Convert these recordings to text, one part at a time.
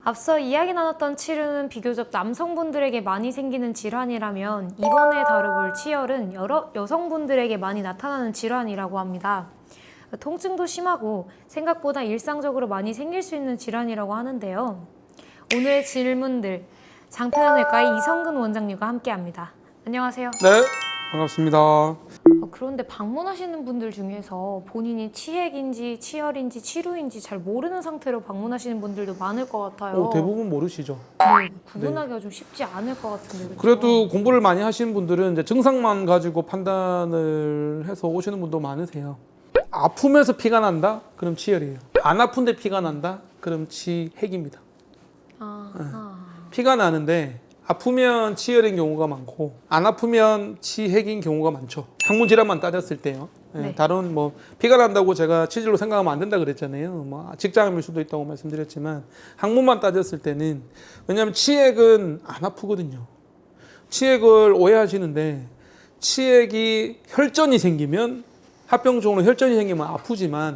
앞서 이야기 나눴던 치료는 비교적 남성분들에게 많이 생기는 질환이라면 이번에 다뤄볼 치열은 여성분들에게 많이 나타나는 질환이라고 합니다. 통증도 심하고 생각보다 일상적으로 많이 생길 수 있는 질환이라고 하는데요. 오늘의 질문들 장편외과의 이성근 원장님과 함께합니다. 안녕하세요. 네, 반갑습니다. 그런데 방문하시는 분들 중에서 본인이 치액인지 치열인지 치루인지 잘 모르는 상태로 방문하시는 분들도 많을 것 같아요. 대부분 모르시죠? 네, 구분하기가 좀 쉽지 않을 것 같은데. 그렇죠? 그래도 공부를 많이 하시는 분들은 이제 증상만 가지고 판단을 해서 오시는 분도 많으세요. 아프면서 피가 난다? 그럼 치열이에요. 안 아픈데 피가 난다? 그럼 치핵입니다. 피가 나는데 아프면 치열인 경우가 많고 안 아프면 치핵인 경우가 많죠. 항문 질환만 따졌을 때요. 네. 다른 뭐 피가 난다고 제가 치질로 생각하면 안 된다 그랬잖아요. 뭐 직장암일 수도 있다고 말씀드렸지만 항문만 따졌을 때는 왜냐하면 치핵은 안 아프거든요. 치핵을 오해하시는데 치핵이 혈전이 생기면 합병증으로 혈전이 생기면 아프지만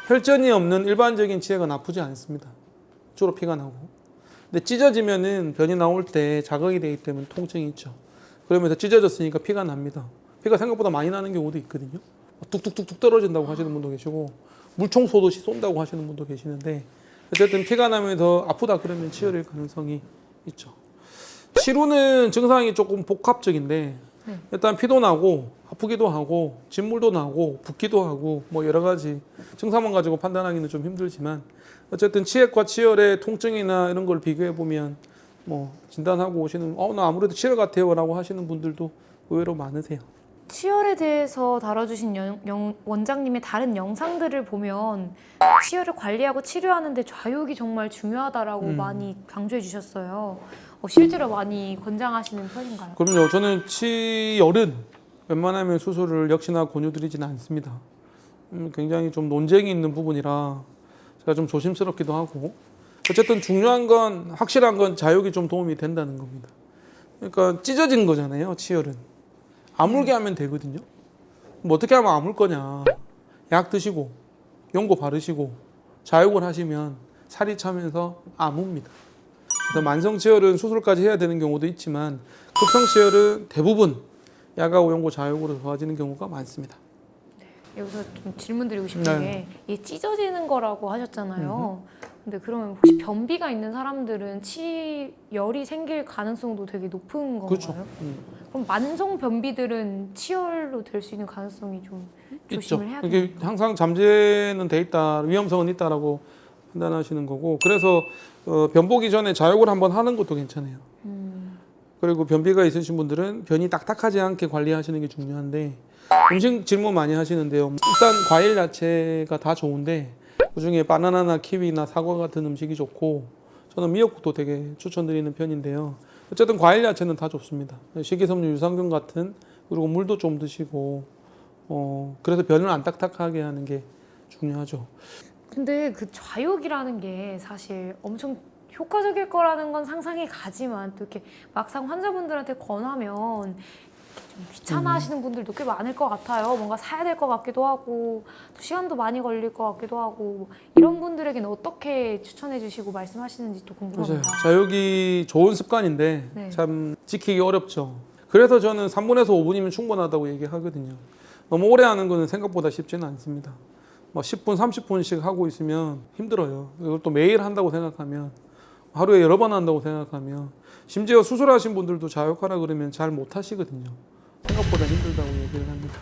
혈전이 없는 일반적인 치핵은 아프지 않습니다. 주로 피가 나고. 근데 찢어지면은 변이 나올 때 자극이 되기 때문에 통증이 있죠. 그러면서 찢어졌으니까 피가 납니다. 피가 생각보다 많이 나는 경우도 있거든요. 뚝뚝뚝뚝 떨어진다고 하시는 분도 계시고 물총 쏘듯이 쏜다고 하시는 분도 계시는데 어쨌든 피가 나면서 아프다 그러면 치열일 가능성이 있죠. 치루는 증상이 조금 복합적인데 일단 피도 나고 아프기도 하고 진물도 나고 붓기도 하고 뭐 여러 가지 증상만 가지고 판단하기는 좀 힘들지만 어쨌든 치핵과 치열의 통증이나 이런 걸 비교해 보면 뭐 진단하고 오시는 나 아무래도 치열 같아요라고 하시는 분들도 의외로 많으세요. 치열에 대해서 다뤄주신 원장님의 다른 영상들을 보면 치열을 관리하고 치료하는데 좌욕이 정말 중요하다라고 많이 강조해 주셨어요. 실제로 많이 권장하시는 편인가요? 그럼요. 저는 치열은 웬만하면 수술을 역시나 권유드리지는 않습니다. 굉장히 좀 논쟁이 있는 부분이라 제가 좀 조심스럽기도 하고 어쨌든 중요한 건 확실한 건 좌욕이 좀 도움이 된다는 겁니다. 그러니까 찢어진 거잖아요. 치열은 아물게 하면 되거든요. 뭐 어떻게 하면 아물 거냐? 약 드시고 연고 바르시고 좌욕을 하시면 살이 차면서 아뭅니다. 그래서 만성 치열은 수술까지 해야 되는 경우도 있지만 급성 치열은 대부분 약하고 연고 좌욕으로 좋아지는 경우가 많습니다. 여기서 좀 질문 드리고 싶은 네. 게 이게 찢어지는 거라고 하셨잖아요. 근데 그러면 혹시 변비가 있는 사람들은 치열이 생길 가능성도 되게 높은 건가요? 그렇죠. 그럼 만성 변비들은 치열로 될 수 있는 가능성이 좀 있죠. 조심을 해야 이게 돼요. 항상 잠재는 돼 있다, 위험성은 있다라고 판단하시는 거고 그래서 변보기 전에 좌욕을 한번 하는 것도 괜찮아요. 그리고 변비가 있으신 분들은 변이 딱딱하지 않게 관리하시는 게 중요한데 음식 질문 많이 하시는데요. 일단 과일 야채가 다 좋은데 그중에 바나나나 키위나 사과 같은 음식이 좋고 저는 미역국도 되게 추천드리는 편인데요. 어쨌든 과일 야채는 다 좋습니다. 식이섬유, 유산균 같은 그리고 물도 좀 드시고 그래서 변을 안 딱딱하게 하는 게 중요하죠. 근데 그 좌욕이라는 게 사실 엄청 효과적일 거라는 건 상상이 가지만 또 이렇게 막상 환자분들한테 권하면 좀 귀찮아하시는 분들도 꽤 많을 것 같아요. 뭔가 사야 될 것 같기도 하고 또 시간도 많이 걸릴 것 같기도 하고 이런 분들에게는 어떻게 추천해 주시고 말씀하시는지 또 맞아요. 궁금합니다. 좌욕이 좋은 습관인데 네. 참 지키기 어렵죠. 그래서 저는 3분에서 5분이면 충분하다고 얘기하거든요. 너무 오래 하는 거는 생각보다 쉽지는 않습니다. 막 10분, 30분씩 하고 있으면 힘들어요. 이걸 또 매일 한다고 생각하면 하루에 여러 번 한다고 생각하면 심지어 수술하신 분들도 좌욕하라 그러면 잘 못 하시거든요. 생각보다 힘들다고 얘기를 합니다.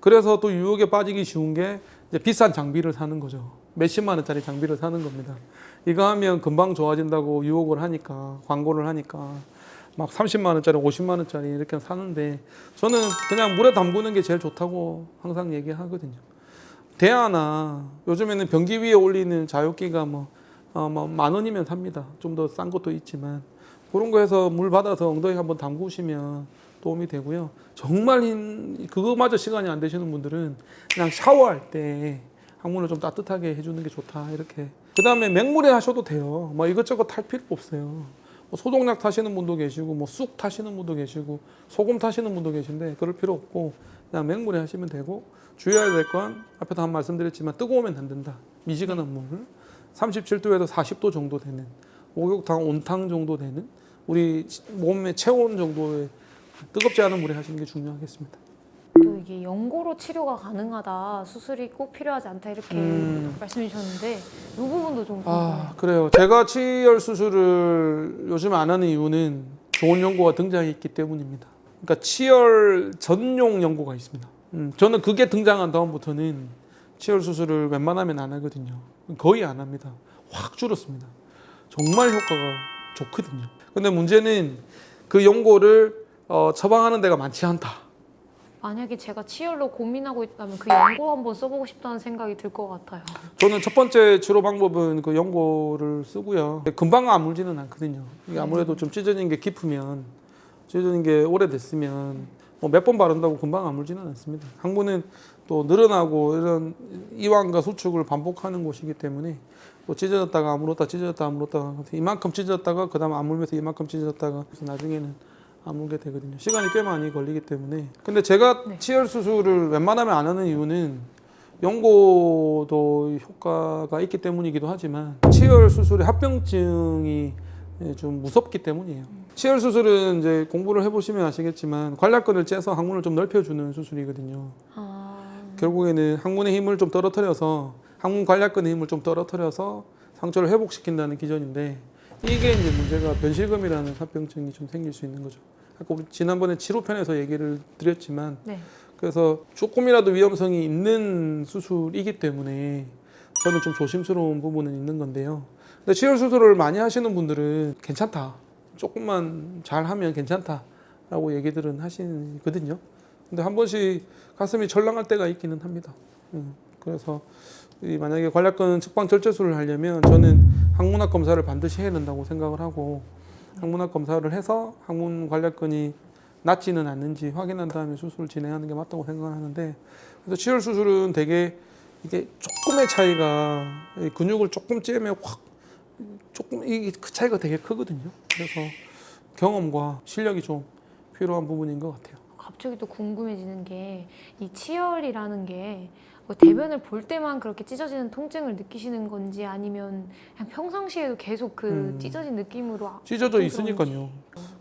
그래서 또 유혹에 빠지기 쉬운 게 이제 비싼 장비를 사는 거죠. 몇십만 원짜리 장비를 사는 겁니다. 이거 하면 금방 좋아진다고 유혹을 하니까 광고를 하니까 막 30만 원짜리, 50만 원짜리 이렇게 사는데 저는 그냥 물에 담그는 게 제일 좋다고 항상 얘기하거든요. 대하나 요즘에는 변기 위에 올리는 좌욕기가 뭐 10,000원이면 삽니다. 좀 더 싼 것도 있지만 그런 거 해서 물 받아서 엉덩이 한번 담그시면 도움이 되고요. 정말 그거마저 시간이 안 되시는 분들은 그냥 샤워할 때 항문을 좀 따뜻하게 해주는 게 좋다 이렇게. 그 다음에 맹물에 하셔도 돼요. 뭐 이것저것 탈 필요 없어요. 뭐 소독약 타시는 분도 계시고 뭐 쑥 타시는 분도 계시고 소금 타시는 분도 계신데 그럴 필요 없고 그냥 맹물에 하시면 되고 주의해야 될 건 앞에도 한 말씀드렸지만 뜨거우면 안 된다. 미지근한 물 37도에서 40도 정도 되는 목욕탕 온탕 정도 되는 우리 몸의 체온 정도의 뜨겁지 않은 물에 하시는 게 중요하겠습니다. 또 이게 연고로 치료가 가능하다, 수술이 꼭 필요하지 않다 이렇게 말씀해 주셨는데 이 부분도 좀 궁금해요. 그래요. 제가 치열 수술을 요즘 안 하는 이유는 좋은 연고가 등장했기 때문입니다. 그러니까 치열 전용 연고가 있습니다. 저는 그게 등장한 다음부터는 치열 수술을 웬만하면 안 하거든요. 거의 안 합니다. 확 줄었습니다. 정말 효과가 좋거든요. 근데 문제는 그 연고를 처방하는 데가 많지 않다. 만약에 제가 치열로 고민하고 있다면 그 연고 한번 써보고 싶다는 생각이 들 것 같아요. 저는 첫 번째 치료 방법은 그 연고를 쓰고요. 금방 아물지는 않거든요. 이게 아무래도 좀 찢어진 게 깊으면, 찢어진 게 오래됐으면 몇 번 바른다고 금방 아물지는 않습니다. 항문은 또 늘어나고 이런 이완과 수축을 반복하는 곳이기 때문에 또 찢어졌다가 아물었다, 찢어졌다 아물었다, 이만큼 찢어졌다가 그다음 아물면서 이만큼 찢어졌다가 나중에는 아물게 되거든요. 시간이 꽤 많이 걸리기 때문에. 근데 제가 치열 수술을 웬만하면 안 하는 이유는 연고도 효과가 있기 때문이기도 하지만 치열 수술의 합병증이 좀 무섭기 때문이에요. 치열 수술은 이제 공부를 해보시면 아시겠지만 관략근을 째서 항문을 좀 넓혀주는 수술이거든요. 결국에는 항문의 힘을 좀 떨어뜨려서 항문 관략근의 힘을 좀 떨어뜨려서 상처를 회복시킨다는 기전인데 이게 이제 문제가 변실금이라는 합병증이 좀 생길 수 있는 거죠. 아까 우리 지난번에 치료편에서 얘기를 드렸지만 그래서 조금이라도 위험성이 있는 수술이기 때문에 저는 좀 조심스러운 부분은 있는 건데요. 근데 치열 수술을 많이 하시는 분들은 괜찮다. 조금만 잘하면 괜찮다라고 얘기들은 하시거든요. 근데 한 번씩 가슴이 철렁할 때가 있기는 합니다. 그래서 만약에 관략근 측방 절제술을 하려면 저는 항문학 검사를 반드시 해야 된다고 생각을 하고 항문학 검사를 해서 항문 관략근이 낫지는 않는지 확인한 다음에 수술을 진행하는 게 맞다고 생각을 하는데 그래서 치열 수술은 되게 이게 조금의 차이가 근육을 조금 째면 확 조금 그 차이가 되게 크거든요. 그래서 경험과 실력이 좀 필요한 부분인 것 같아요. 갑자기 또 궁금해지는 게 이 치열이라는 게 대변을 볼 때만 그렇게 찢어지는 통증을 느끼시는 건지 아니면 그냥 평상시에도 계속 그 찢어진 느낌으로 찢어져 있으니까요.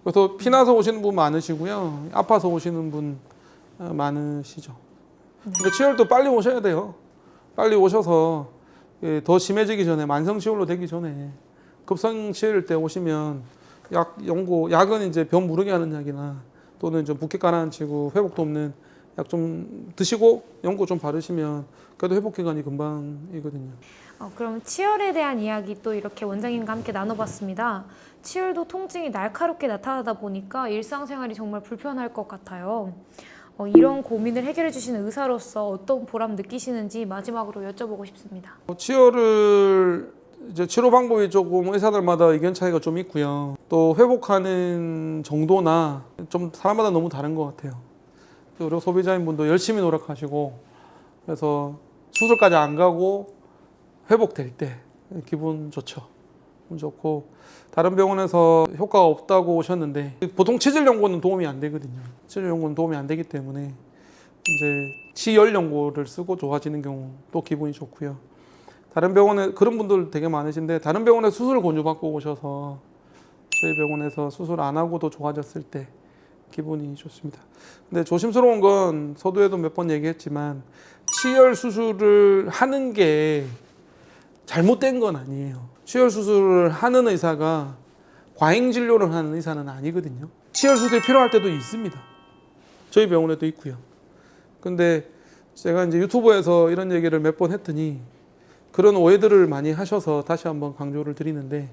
그래서 피나서 오시는 분 많으시고요. 아파서 오시는 분 많으시죠. 근데 치열도 빨리 오셔야 돼요. 빨리 오셔서 더 심해지기 전에 만성치열로 되기 전에 급성치열 때 오시면 약은 이제 병 무르게 하는 약이나 또는 좀 붓기 가라앉히고 회복도 없는 약 좀 드시고 연고 좀 바르시면 그래도 회복 기간이 금방이거든요. 그럼 치열에 대한 이야기 또 이렇게 원장님과 함께 나눠봤습니다. 치열도 통증이 날카롭게 나타나다 보니까 일상생활이 정말 불편할 것 같아요. 이런 고민을 해결해 주시는 의사로서 어떤 보람 느끼시는지 마지막으로 여쭤보고 싶습니다. 치열을 이제 치료 방법이 조금 의사들마다 의견 차이가 좀 있고요. 또 회복하는 정도나 좀 사람마다 너무 다른 것 같아요. 의료 소비자인분도 열심히 노력하시고 그래서 수술까지 안 가고 회복될 때 기분 좋죠. 기분 좋고 다른 병원에서 효과가 없다고 오셨는데 보통 치질 연고는 도움이 안 되거든요. 치질 연고는 도움이 안 되기 때문에 이제 치열 연고를 쓰고 좋아지는 경우도 기분이 좋고요. 다른 병원에 그런 분들 되게 많으신데 다른 병원에 수술 권유받고 오셔서 저희 병원에서 수술 안 하고도 좋아졌을 때 기분이 좋습니다. 근데 조심스러운 건 서두에도 몇 번 얘기했지만 치열 수술을 하는 게 잘못된 건 아니에요. 치열 수술을 하는 의사가 과잉 진료를 하는 의사는 아니거든요. 치열 수술이 필요할 때도 있습니다. 저희 병원에도 있고요. 근데 제가 이제 유튜브에서 이런 얘기를 몇 번 했더니 그런 오해들을 많이 하셔서 다시 한번 강조를 드리는데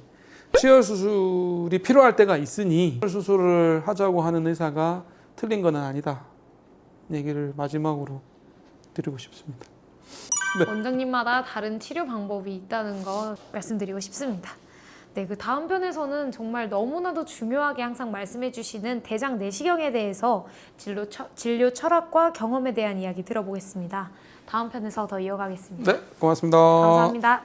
치열 수술이 필요할 때가 있으니 치열 수술을 하자고 하는 의사가 틀린 건 아니다. 얘기를 마지막으로 드리고 싶습니다. 원장님마다 다른 치료 방법이 있다는 거 말씀드리고 싶습니다. 네, 그 다음 편에서는 정말 너무나도 중요하게 항상 말씀해 주시는 대장 내시경에 대해서 진료 철학과 경험에 대한 이야기 들어보겠습니다. 다음 편에서 더 이어가겠습니다. 네, 고맙습니다. 감사합니다.